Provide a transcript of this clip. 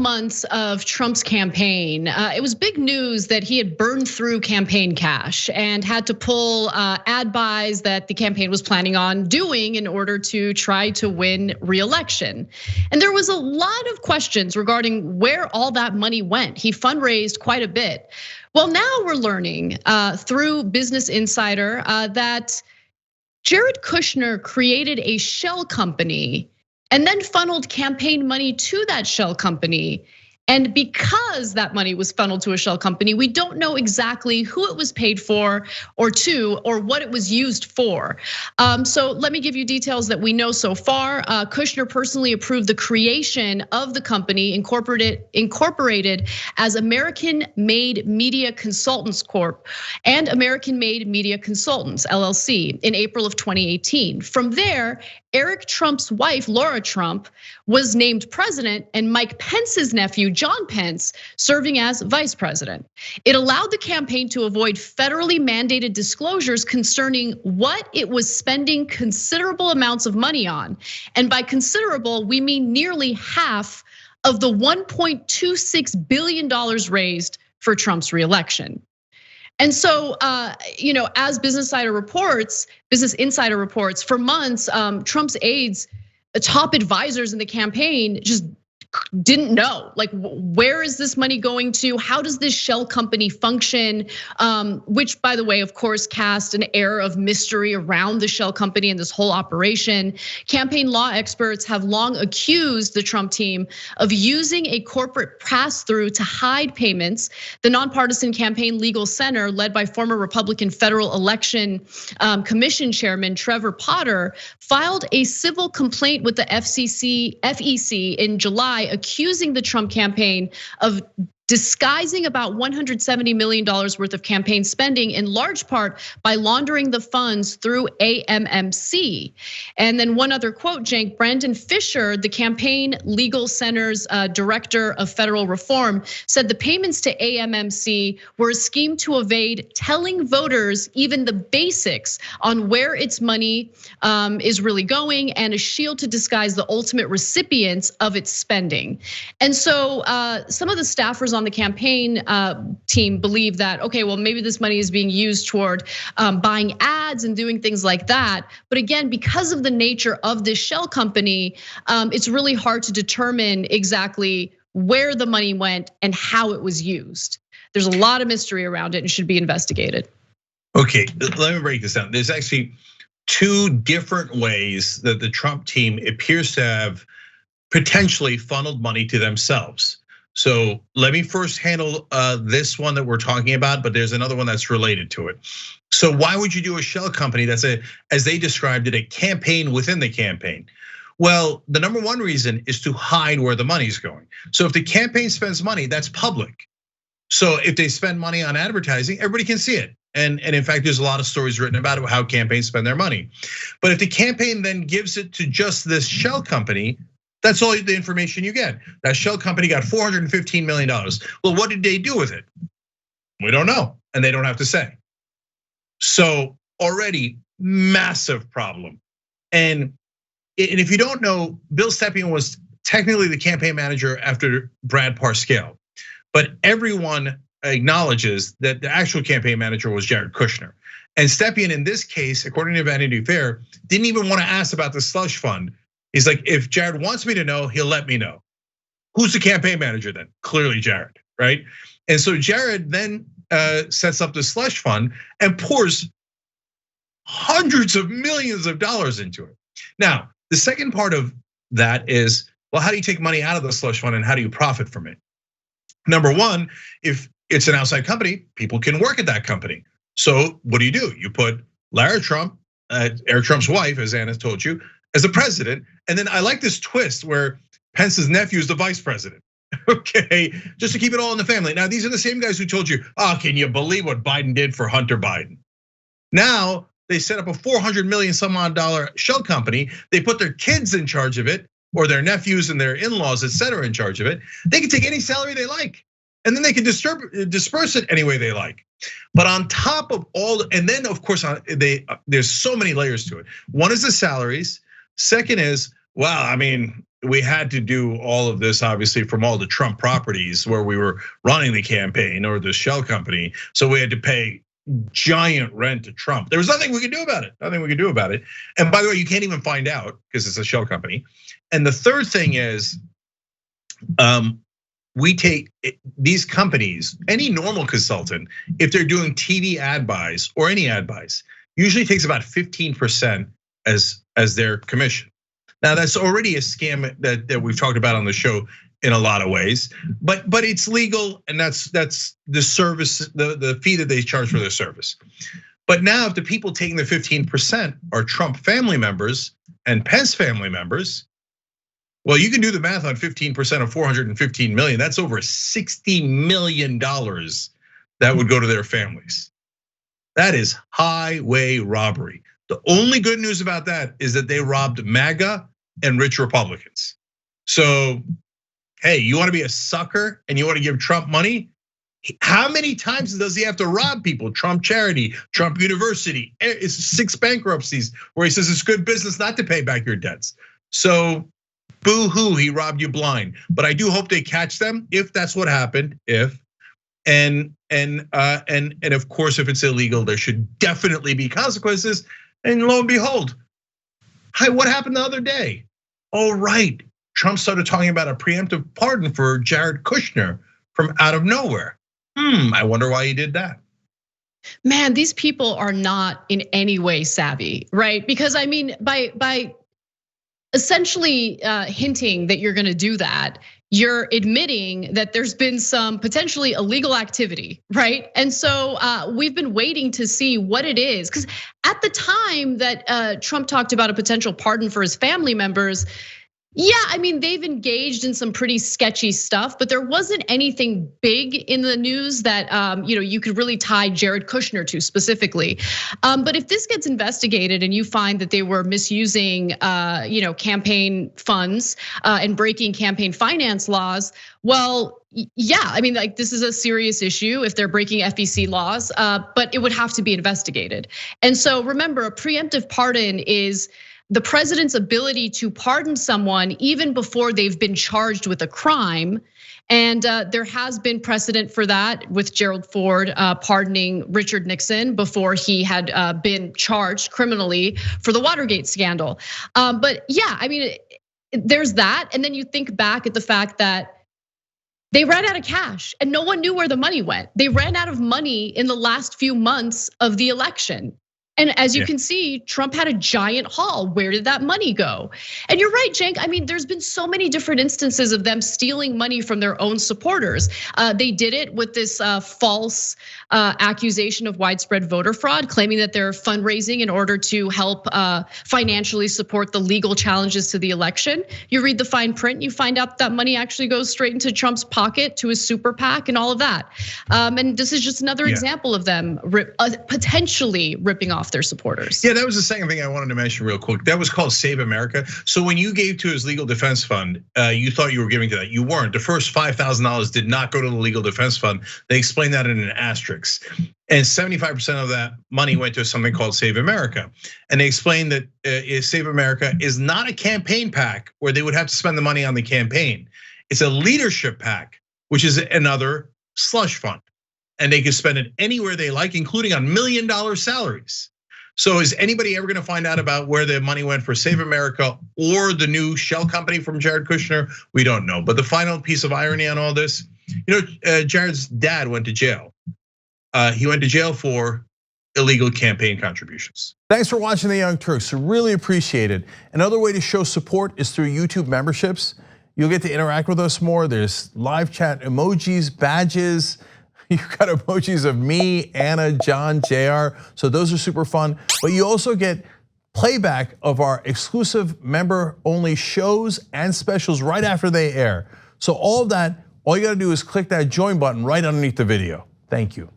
months of Trump's campaign, it was big news that he had burned through campaign cash and had to pull ad buys that the campaign was planning on doing in order to try to win re-election. And there was a lot of questions regarding where all that money went. He fundraised quite a bit. Well, now we're learning through Business Insider that Jared Kushner created a shell company and then funneled campaign money to that shell company. And because that money was funneled to a shell company, we don't know exactly who it was paid for or to, or what it was used for. So let me give you details that we know so far. Kushner personally approved the creation of the company, incorporated as American Made Media Consultants Corp. and American Made Media Consultants, LLC, in April of 2018. From there, Eric Trump's wife, Laura Trump, was named president, and Mike Pence's nephew, John Pence, serving as vice president. It allowed the campaign to avoid federally mandated disclosures concerning what it was spending considerable amounts of money on. And by considerable, we mean nearly half of the $1.26 billion raised for Trump's reelection. And so, as Business Insider reports, for months, Trump's aides, top advisors in the campaign, just didn't know, like, where is this money going to? How does this shell company function? Which, by the way, of course, cast an air of mystery around the shell company and this whole operation. Campaign law experts have long accused the Trump team of using a corporate pass-through to hide payments. The nonpartisan Campaign Legal Center, led by former Republican Federal Election Commission Chairman Trevor Potter, filed a civil complaint with the FEC in July, accusing the Trump campaign of disguising about $170 million worth of campaign spending, in large part by laundering the funds through AMMC. And then one other quote, Cenk, Brandon Fisher, the Campaign Legal Center's director of federal reform, said the payments to AMMC were a scheme to evade telling voters even the basics on where its money is really going, and a shield to disguise the ultimate recipients of its spending. And so some of the staffers on the campaign team believe that, okay, well, maybe this money is being used toward buying ads and doing things like that. But again, because of the nature of this shell company, it's really hard to determine exactly where the money went and how it was used. There's a lot of mystery around it and should be investigated. Okay, let me break this down. There's actually two different ways that the Trump team appears to have potentially funneled money to themselves. So let me first handle this one that we're talking about, but there's another one that's related to it. So why would you do a shell company that's as they described it, a campaign within the campaign? Well, the number one reason is to hide where the money's going. So if the campaign spends money, that's public. So if they spend money on advertising, everybody can see it. And in fact, there's a lot of stories written about how campaigns spend their money. But if the campaign then gives it to just this shell company, that's all the information you get. That shell company got $415 million. Well, what did they do with it? We don't know, and they don't have to say. So already massive problem. And if you don't know, Bill Stepien was technically the campaign manager after Brad Parscale, but everyone acknowledges that the actual campaign manager was Jared Kushner. And Stepien, in this case, according to Vanity Fair, didn't even want to ask about the slush fund. He's like, if Jared wants me to know, he'll let me know. Who's the campaign manager then? Clearly Jared, right? And so Jared then sets up the slush fund and pours hundreds of millions of dollars into it. Now, the second part of that is, well, how do you take money out of the slush fund and how do you profit from it? Number one, if it's an outside company, people can work at that company. So what do? You put Lara Trump, Eric Trump's wife, as Anna told you, as the president. And then I like this twist where Pence's nephew is the vice president. Okay, just to keep it all in the family. Now, these are the same guys who told you, can you believe what Biden did for Hunter Biden? Now, they set up a $400 million some odd dollar shell company. They put their kids in charge of it, or their nephews and their in-laws, et cetera, in charge of it. They can take any salary they like, and then they can disperse it any way they like. But on top of all, and then of course, there's so many layers to it. One is the salaries. Second is Well, I mean, we had to do all of this, obviously, from all the Trump properties where we were running the campaign or the shell company. So we had to pay giant rent to Trump. There was nothing we could do about it. Nothing we could do about it. And by the way, you can't even find out because it's a shell company. And the third thing is, we take these companies, any normal consultant, if they're doing TV ad buys or any ad buys, usually takes about 15% as their commission. Now that's already a scam that we've talked about on the show in a lot of ways, but it's legal, and that's the service, the fee that they charge for their service. But now if the people taking the 15% are Trump family members and Pence family members, well, you can do the math on 15% of 415 million. That's over $60 million that would go to their families. That is highway robbery. The only good news about that is that they robbed MAGA and rich Republicans. So, hey, you want to be a sucker and you want to give Trump money? How many times does he have to rob people? Trump Charity, Trump University, it's 6 bankruptcies where he says it's good business not to pay back your debts. So, boo-hoo, he robbed you blind. But I do hope they catch them if that's what happened. And of course, if it's illegal, there should definitely be consequences. And lo and behold, hi, what happened the other day? Oh, right, Trump started talking about a preemptive pardon for Jared Kushner from out of nowhere. I wonder why he did that. Man, these people are not in any way savvy, right? Because I mean, by essentially hinting that you're gonna do that, you're admitting that there's been some potentially illegal activity, right? And so we've been waiting to see what it is. Because at the time that Trump talked about a potential pardon for his family members, yeah, I mean, they've engaged in some pretty sketchy stuff, but there wasn't anything big in the news that you could really tie Jared Kushner to specifically. But if this gets investigated and you find that they were misusing campaign funds and breaking campaign finance laws, well, yeah, I mean, like this is a serious issue if they're breaking FEC laws, but it would have to be investigated. And so remember, a preemptive pardon is the president's ability to pardon someone even before they've been charged with a crime. And there has been precedent for that with Gerald Ford pardoning Richard Nixon before he had been charged criminally for the Watergate scandal. But yeah, I mean, there's that. And then you think back at the fact that they ran out of cash and no one knew where the money went. They ran out of money in the last few months of the election. And as you can see, Trump had a giant haul. Where did that money go? And you're right, Cenk. I mean, there's been so many different instances of them stealing money from their own supporters. They did it with this false accusation of widespread voter fraud, claiming that they're fundraising in order to help financially support the legal challenges to the election. You read the fine print, you find out that money actually goes straight into Trump's pocket to his super PAC and all of that. And this is just another example of them potentially ripping off their supporters. Yeah, that was the second thing I wanted to mention real quick. That was called Save America. So when you gave to his legal defense fund, you thought you were giving to that. You weren't. The first $5,000 did not go to the legal defense fund. They explained that in an asterisk. And 75% of that money went to something called Save America. And they explained that Save America is not a campaign PAC where they would have to spend the money on the campaign. It's a leadership PAC, which is another slush fund. And they can spend it anywhere they like, including on $1 million salaries. So is anybody ever gonna find out about where the money went for Save America or the new shell company from Jared Kushner? We don't know. But the final piece of irony on all this, Jared's dad went to jail. He went to jail for illegal campaign contributions. Thanks for watching The Young Turks, really appreciate it. Another way to show support is through YouTube memberships. You'll get to interact with us more. There's live chat emojis, badges. You've got emojis of me, Anna, John, JR. So those are super fun. But you also get playback of our exclusive member only shows and specials right after they air. So all of that, all you gotta do is click that join button right underneath the video. Thank you.